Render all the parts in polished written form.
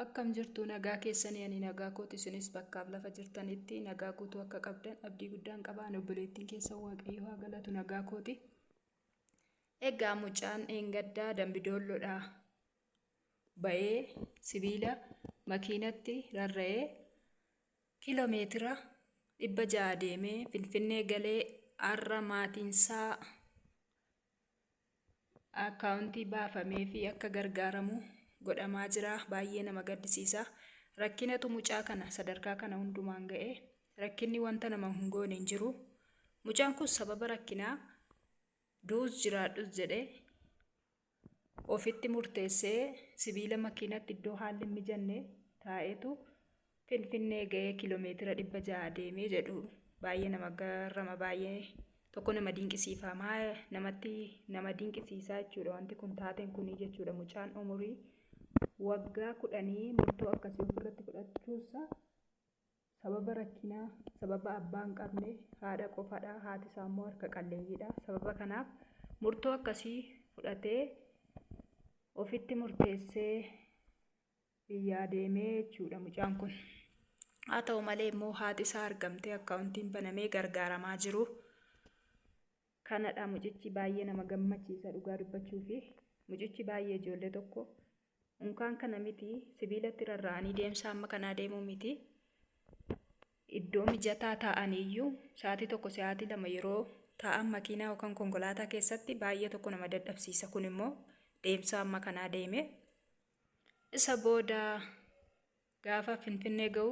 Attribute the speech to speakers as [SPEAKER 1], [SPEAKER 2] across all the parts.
[SPEAKER 1] Akkam jirtu nagaa keessanii ani nagaa kooti isinis bakkaaf lafa jirtanitti nagaa guutuu akka qabdan abdii guddaan qabaan obboleettiin keessa waaqayyo haa galatu nagaa kooti. Egaa mucaan eengaddaa Dambidoolloodhaa ba'ee sibiila makiinatti rarra'ee kiiloomeetira 600 deemee Finfinnee galee har'a maatiinsaa akkaawuntii baafamee fi akka gargaaramu godhamaa jira. Baay'ee nama gaddisiisa. Rakkinatu mucaa kana sadarkaa kana hundumaan ga'e. Rakkinni wanta nama hin goone hin jiru. Mucaan kun sababa rakkinaa duus jiraadhus jedhee ofitti murteessee sibiila makiinatti iddoo haalli hin mijanne taa'etu Finfinnee ga'ee kiiloomeetira 600 deemee jedhu baay'ee nama garrama, baay'ee tokko nama dinqisiifamaa, nama dinqisiisaa jechuudha. Wanti kun taateen kunii jechuudha. Mucaan umurii waggaa 10 murtoo akkasii ofirratti fudhachuusaa sababa rakkinaa, sababa abbaa hin qabne, haadha qofadha, haati isaa immoo harka qalleeyyiidha. Sababa kanaaf murtoo akkasii fudhatee ofitti murteessee biyyaa deemee jechuudha mucaan kun. Haa ta'u malee immoo haati isaa argamtee akkaawuntiin banamee gargaaramaa jiru. Kanadha mucichi baay'ee nama gammachiisa dhugaa dubbachuu fi mucichi baay'ee ijoollee tokko unkaan kana miti sibiilatti rarra'anii deemsa amma kanaa deemuu miti. Iddoo mijataa taa'aniyyuu sa'aatii tokko sa'aatii lama yeroo taa'an makiinaa yookaan konkolaataa keessatti baay'ee tokko nama dadhabsiisa. Kun immoo deemsa amma kanaa deeme. Isa booda gaafa Finfinnee ga'u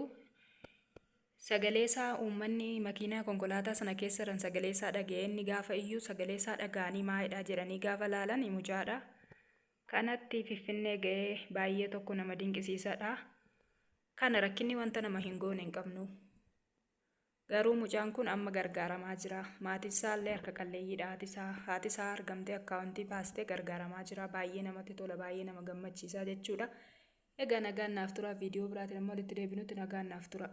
[SPEAKER 1] sagalee isaa uummanni makiinaa konkolaataa sana keessa jiran sagalee isaa dhaga'ee inni gaafa iyyuu sagalee isaa dhaga'anii maalidha jedhanii gaafa laalan mucaadha. Kanatti Finfinnee ga'ee baay'ee tokko nama dinqisiisadha. Kana rakkinni wanta nama hin goone hin qabnu. Garuu mucaan kun amma gargaaramaa jira. Maatiin isaa illee harka qalleeyyiidha. Haati isaa argamtee akkaawuntii baastee gargaaramaa jira. Baay'ee namatti tola, baay'ee nama gammachiisa jechuudha. Egaa nagaan naaf tura. Viidiyoo biraatiin immoo walitti deebinutti nagaan naaf tura.